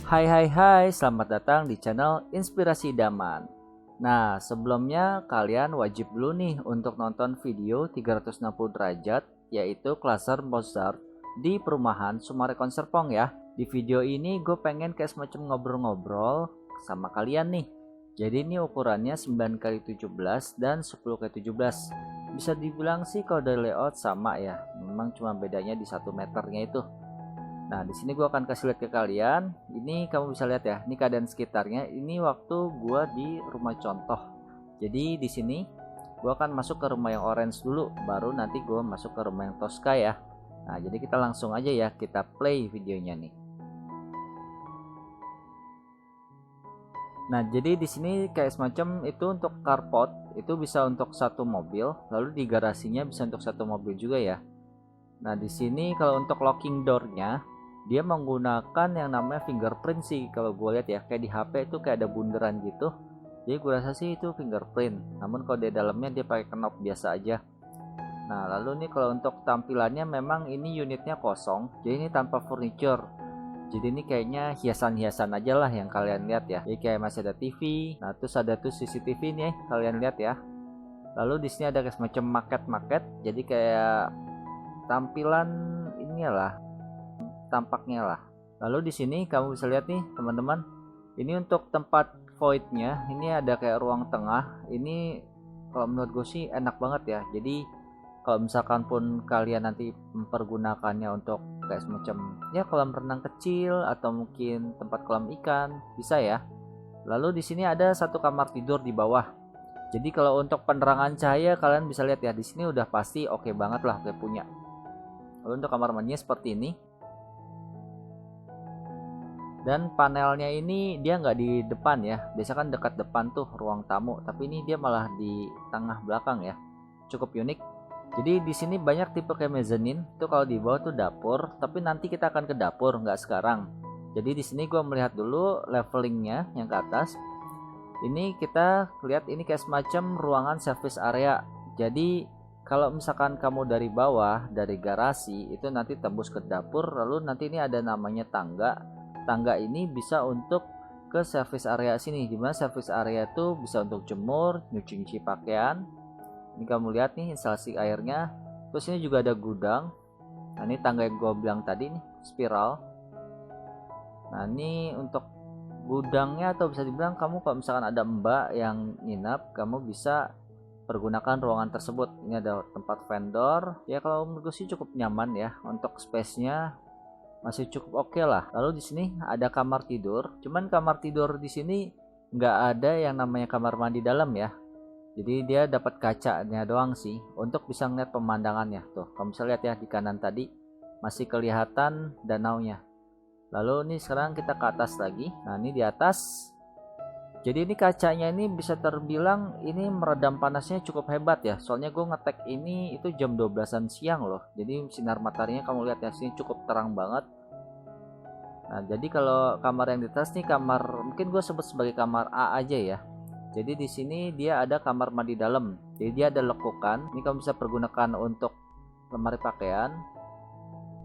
Hai hai hai, selamat datang di channel Inspirasi Idaman. Nah, sebelumnya kalian wajib dulu nih untuk nonton video 360 derajat, yaitu Cluster Mozart di perumahan Sumarekon Serpong ya. Di video ini gue pengen kayak semacam ngobrol-ngobrol sama kalian nih. Jadi ini ukurannya 9x17 dan 10x17. Bisa dibilang sih kalau dari layout sama ya, memang cuma bedanya di 1 meternya itu. Nah, di sini gua akan kasih lihat ke kalian. Ini kamu bisa lihat ya, ini keadaan sekitarnya. Ini waktu gua di rumah contoh. Jadi di sini gua akan masuk ke rumah yang orange dulu, baru nanti gua masuk ke rumah yang Tosca ya. Nah, jadi kita langsung aja ya, kita play videonya nih. Nah, jadi di sini kayak semacam itu untuk carport, itu bisa untuk satu mobil, lalu di garasinya bisa untuk satu mobil juga ya. Nah, di sini kalau untuk locking door-nya, dia menggunakan yang namanya fingerprint sih kalau gue lihat ya. Kayak di HP itu kayak ada bundaran gitu. Jadi gue rasa sih itu fingerprint. Namun kalau di dalamnya dia pakai knob biasa aja. Nah, lalu nih kalau untuk tampilannya memang ini unitnya kosong. Jadi ini tanpa furniture. Jadi ini kayaknya hiasan-hiasan aja lah yang kalian lihat ya. Jadi kayak masih ada TV. Nah, terus ada tuh CCTV nih, kalian lihat ya. Lalu di sini ada kayak semacam market-market. Jadi kayak tampilan inilah tampaknya lah. Lalu di sini kamu bisa lihat nih teman-teman, ini untuk tempat voidnya, ini ada kayak ruang tengah. Ini kalau menurut gue sih enak banget ya. Jadi kalau misalkan pun kalian nanti mempergunakannya untuk kayak semacam ya kolam renang kecil atau mungkin tempat kolam ikan, bisa ya. Lalu di sini ada satu kamar tidur di bawah. Jadi kalau untuk penerangan cahaya kalian bisa lihat ya, di sini udah pasti oke banget lah, kayak punya. Lalu untuk kamar mandinya seperti ini. Dan panelnya ini dia nggak di depan ya. Biasa kan dekat depan tuh ruang tamu, tapi ini dia malah di tengah belakang ya. Cukup unik. Jadi di sini banyak tipe kayak mezzanine. Tuh kalau di bawah tuh dapur, tapi nanti kita akan ke dapur, nggak sekarang. Jadi di sini gue melihat dulu levelingnya yang ke atas. Ini kita lihat ini kayak semacam ruangan service area. Jadi kalau misalkan kamu dari bawah, dari garasi, itu nanti tembus ke dapur, lalu nanti ini ada namanya tangga. Tangga ini bisa untuk ke service area sini, dimana service area itu bisa untuk jemur, nyuci pakaian. Ini kamu lihat nih instalasi airnya. Terus ini juga ada gudang. Nah, ini tangga yang gue bilang tadi nih, spiral. Nah, ini untuk gudangnya, atau bisa dibilang kamu kalau misalkan ada mbak yang nginap, kamu bisa pergunakan ruangan tersebut. Ini ada tempat vendor. Ya kalau menurut gue sih cukup nyaman ya. Untuk space-nya masih cukup oke lah. Lalu di sini ada kamar tidur. Cuman kamar tidur di sini nggak ada yang namanya kamar mandi dalam ya. Jadi dia dapat kacanya doang sih untuk bisa ngeliat pemandangannya. Tuh, kamu bisa lihat ya di kanan tadi masih kelihatan danaunya. Lalu nih sekarang kita ke atas lagi. Nah, ini di atas. Jadi ini kacanya ini bisa terbilang ini meredam panasnya cukup hebat ya. Soalnya gue ngetek ini itu jam 12-an siang loh. Jadi sinar mataharinya kamu lihat ya, sini cukup terang banget. Nah, jadi kalau kamar yang di atas nih kamar mungkin gue sebut sebagai kamar A aja ya. Jadi di sini dia ada kamar mandi dalam. Jadi dia ada lekukan. Ini kamu bisa pergunakan untuk lemari pakaian.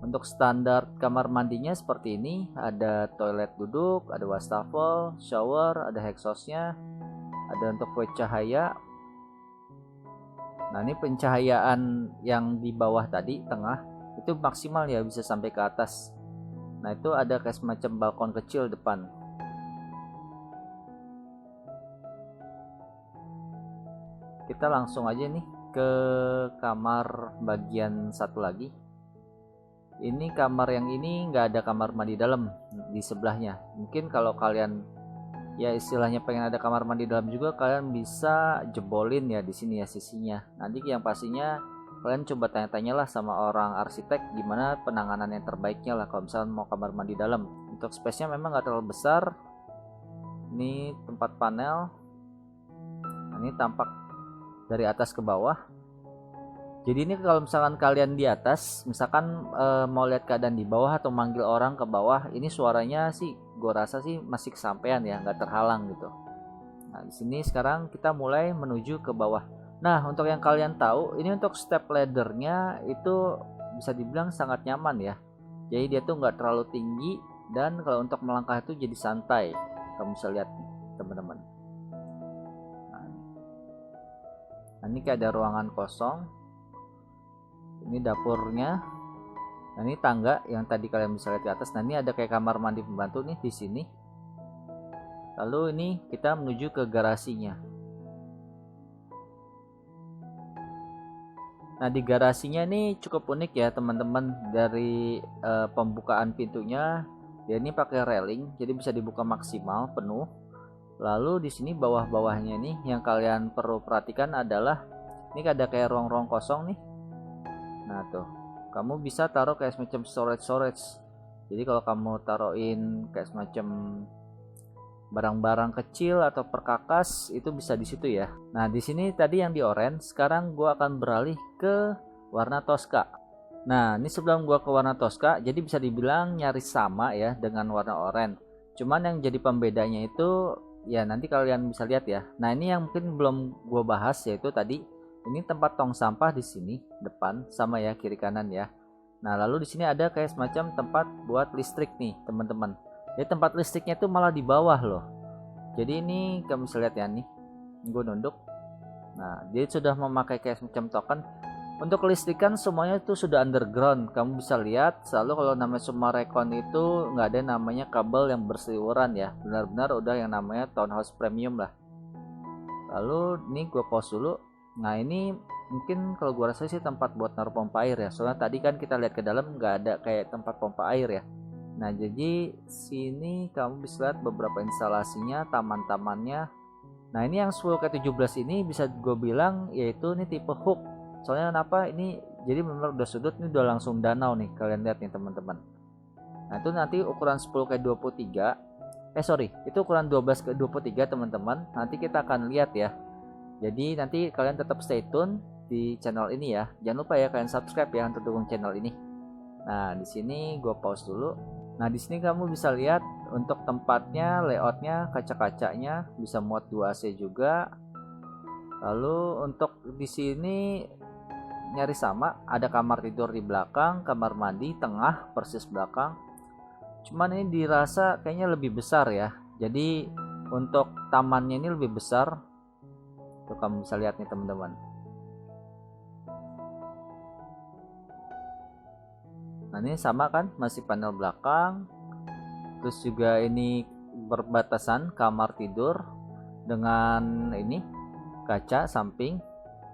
Untuk standar kamar mandinya seperti ini, ada toilet duduk, ada wastafel, shower, ada exhaustnya, ada untuk cahaya. Nah, ini pencahayaan yang di bawah tadi, tengah, itu maksimal ya bisa sampai ke atas. Nah, itu ada kayak semacam balkon kecil depan. Kita langsung aja nih ke kamar bagian satu lagi. Ini kamar yang ini nggak ada kamar mandi dalam di sebelahnya. Mungkin kalau kalian ya istilahnya pengen ada kamar mandi dalam juga, kalian bisa jebolin ya di sini ya sisinya. Nanti yang pastinya kalian coba tanya-tanyalah sama orang arsitek gimana penanganan yang terbaiknya lah kalau misalnya mau kamar mandi dalam. Untuk space-nya memang nggak terlalu besar. Ini tempat panel. Nah, ini tampak dari atas ke bawah. Jadi ini kalau misalkan kalian di atas, misalkan mau lihat keadaan di bawah atau manggil orang ke bawah, ini suaranya sih gue rasa sih masih kesampaian ya, nggak terhalang gitu. Nah, di sini sekarang kita mulai menuju ke bawah. Nah, untuk yang kalian tahu, ini untuk step laddernya itu bisa dibilang sangat nyaman ya. Jadi dia tuh nggak terlalu tinggi dan kalau untuk melangkah itu jadi santai. Kamu bisa lihat nih teman-teman. Nah, ini kayak ada ruangan kosong. Ini dapurnya. Nah, ini tangga yang tadi kalian bisa lihat di atas. Nah, ini ada kayak kamar mandi pembantu nih di sini. Lalu ini kita menuju ke garasinya. Nah, di garasinya ini cukup unik ya teman-teman. Dari pembukaan pintunya, dia ini pakai railing, jadi bisa dibuka maksimal penuh. Lalu di sini bawah-bawahnya nih yang kalian perlu perhatikan adalah ini ada kayak ruang-ruang kosong nih. Nah tuh, kamu bisa taruh kayak semacam storage. Jadi kalau kamu taruhin kayak semacam barang-barang kecil atau perkakas itu bisa di situ ya. Nah di sini tadi yang di orange, sekarang gua akan beralih ke warna Tosca. Nah ini sebelum gua ke warna Tosca, jadi bisa dibilang nyaris sama ya dengan warna oranye. Cuman yang jadi pembedanya itu ya nanti kalian bisa lihat ya. Nah ini yang mungkin belum gue bahas, yaitu tadi ini tempat tong sampah di sini depan sama ya, kiri kanan ya. Nah lalu di sini ada kayak semacam tempat buat listrik nih teman-teman. Jadi tempat listriknya itu malah di bawah loh. Jadi ini kamu bisa lihat ya nih, gue nunduk. Nah dia sudah memakai kayak semacam token. Untuk kelistrikan semuanya itu sudah underground. Kamu bisa lihat selalu kalau namanya Sumarecon itu nggak ada namanya kabel yang berseliweran ya. Benar-benar udah yang namanya townhouse premium lah. Lalu ini gue pause dulu. Nah ini mungkin kalau gue rasa sih tempat buat naruh pompa air ya. Soalnya tadi kan kita lihat ke dalam nggak ada kayak tempat pompa air ya. Nah jadi sini kamu bisa lihat beberapa instalasinya, taman-tamannya. Nah ini yang 10x17 ini bisa gue bilang yaitu ini tipe hook. Soalnya kenapa ini jadi benar udah sudut, ini udah langsung danau nih, kalian lihat nih teman-teman. Nah itu nanti ukuran 10x23, itu ukuran 12x23 teman-teman. Nanti kita akan lihat ya. Jadi nanti kalian tetap stay tune di channel ini ya. Jangan lupa ya kalian subscribe ya untuk dukung channel ini. Nah di sini gue pause dulu. Nah di sini kamu bisa lihat untuk tempatnya, layoutnya, kaca-kacanya bisa muat 2 AC juga. Lalu untuk di sini nyaris sama, ada kamar tidur di belakang, kamar mandi tengah persis belakang. Cuman ini dirasa kayaknya lebih besar ya. Jadi untuk tamannya ini lebih besar. Tuh kamu bisa lihat nih teman-teman. Nah ini sama kan, masih panel belakang. Terus juga ini berbatasan kamar tidur dengan ini kaca samping.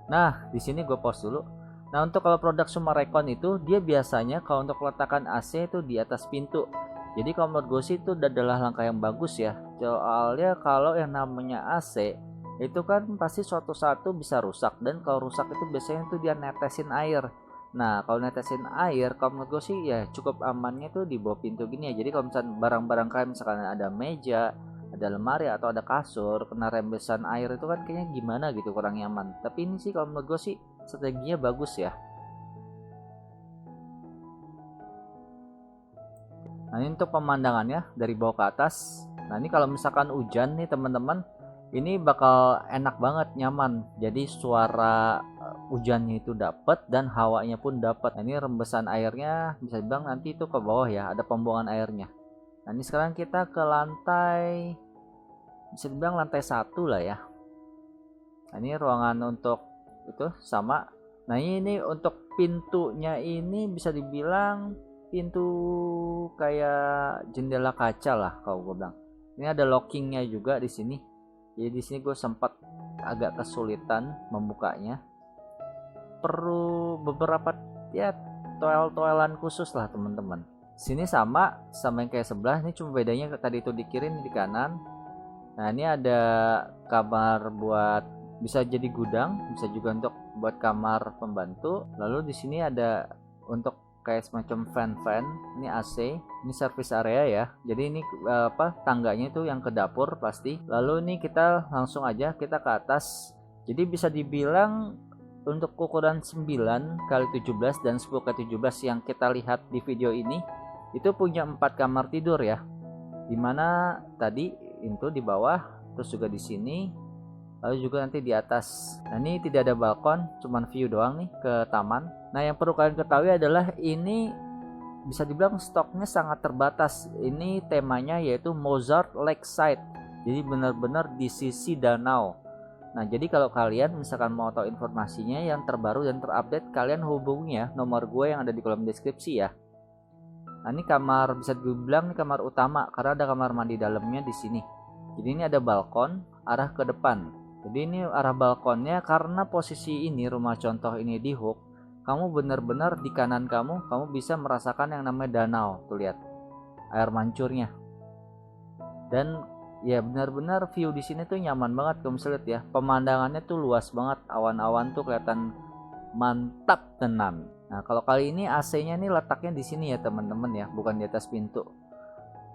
Nah di sini gue pause dulu. Nah untuk kalau produk Sumarecon itu dia biasanya kalau untuk letakkan AC itu di atas pintu. Jadi kalau menurut gue sih itu adalah langkah yang bagus ya. Soalnya kalau yang namanya AC itu kan pasti suatu saat tuh bisa rusak, dan kalau rusak itu biasanya tuh dia netesin air. Nah kalau netesin air kalau menurut gue sih ya cukup amannya tuh di bawah pintu gini ya. Jadi kalau misalnya barang-barang kayak misalkan ada meja, ada lemari atau ada kasur kena rembesan air itu kan kayaknya gimana gitu, kurang nyaman. Tapi ini sih kalau menurut gue sih strateginya bagus ya. Nah ini untuk pemandangannya dari bawah ke atas. Nah ini kalau misalkan hujan nih teman-teman, ini bakal enak banget, nyaman. Jadi suara hujannya itu dapat dan hawanya pun dapat. Nah, ini rembesan airnya bisa dibilang nanti itu ke bawah ya, ada pembuangan airnya. Nah ini sekarang kita ke lantai, bisa dibilang lantai 1 lah ya. Nah ini ruangan untuk itu sama. Nah ini untuk pintunya ini bisa dibilang pintu kayak jendela kaca lah kalau gue bilang. Ini ada lockingnya juga di sini. Jadi di sini gue sempat agak kesulitan membukanya. Perlu beberapa ya toel-toelan khusus lah teman-teman. Sini sama yang kayak sebelah, ini cuma bedanya tadi itu di kiri, ini di kanan. Nah ini ada kamar buat bisa jadi gudang, bisa juga untuk buat kamar pembantu. Lalu di sini ada untuk kayak semacam fan, ini AC, ini service area ya. Jadi ini tangganya itu yang ke dapur pasti. Lalu ini kita langsung aja kita ke atas. Jadi bisa dibilang untuk ukuran 9x17 dan 10x17 yang kita lihat di video ini itu punya 4 kamar tidur ya. Dimana tadi itu di bawah, terus juga di sini, lalu juga nanti di atas. Nah ini tidak ada balkon, cuman view doang nih ke taman. Nah yang perlu kalian ketahui adalah ini bisa dibilang stoknya sangat terbatas. Ini temanya yaitu Mozart Lakeside, jadi benar-benar di sisi danau. Nah, jadi kalau kalian misalkan mau tahu informasinya yang terbaru dan terupdate, kalian hubungi ya nomor gue yang ada di kolom deskripsi ya. Nah, ini kamar, bisa dibilang ini kamar utama karena ada kamar mandi dalamnya di sini. Jadi ini ada balkon arah ke depan. Jadi ini arah balkonnya, karena posisi ini rumah contoh ini di hook, kamu benar-benar di kanan kamu bisa merasakan yang namanya danau. Tuh lihat air mancurnya. Dan ya benar-benar view di sini tuh nyaman banget, kamu bisa lihat ya. Pemandangannya tuh luas banget, awan-awan tuh kelihatan mantap tenan. Nah, kalau kali ini AC-nya nih letaknya di sini ya teman-teman ya, bukan di atas pintu.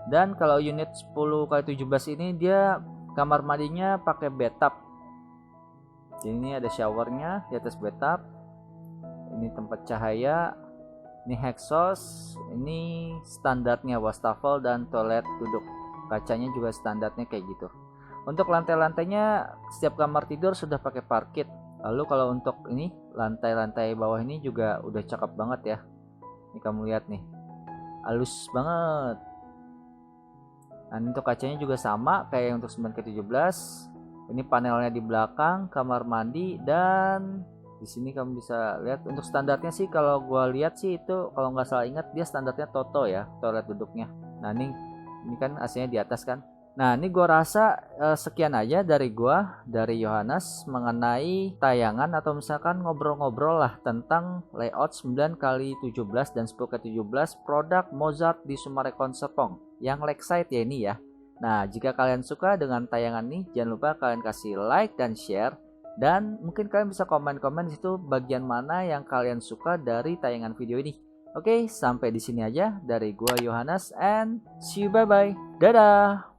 Dan kalau unit 10x17 ini dia kamar mandinya pakai bathtub. Jadi ini ada showernya di atas bathtub. Ini tempat cahaya, ini exhaust, ini standarnya wastafel dan toilet duduk. Kacanya juga standarnya kayak gitu. Untuk lantai-lantainya setiap kamar tidur sudah pakai parket. Lalu kalau untuk ini lantai-lantai bawah ini juga udah cakep banget ya. Ini kamu lihat nih, halus banget. Nah, untuk kacanya juga sama kayak untuk 9x17. Ini panelnya di belakang, kamar mandi, dan di sini kamu bisa lihat untuk standarnya sih, kalau gua lihat sih itu kalau nggak salah ingat dia standarnya Toto ya, toilet duduknya. Nah, ini kan AC-nya di atas kan. Nah, ini gua rasa sekian aja dari Yohanes mengenai tayangan atau misalkan ngobrol-ngobrol lah tentang layout 9x17 dan 10x17 produk Mozart di Sumarekon Serpong yang Lakeside ya ini ya. Nah, jika kalian suka dengan tayangan ini, jangan lupa kalian kasih like dan share. Dan mungkin kalian bisa komen-komen di situ bagian mana yang kalian suka dari tayangan video ini. Oke, sampai di sini aja dari gua Yohanes, and see you, bye bye. Dadah.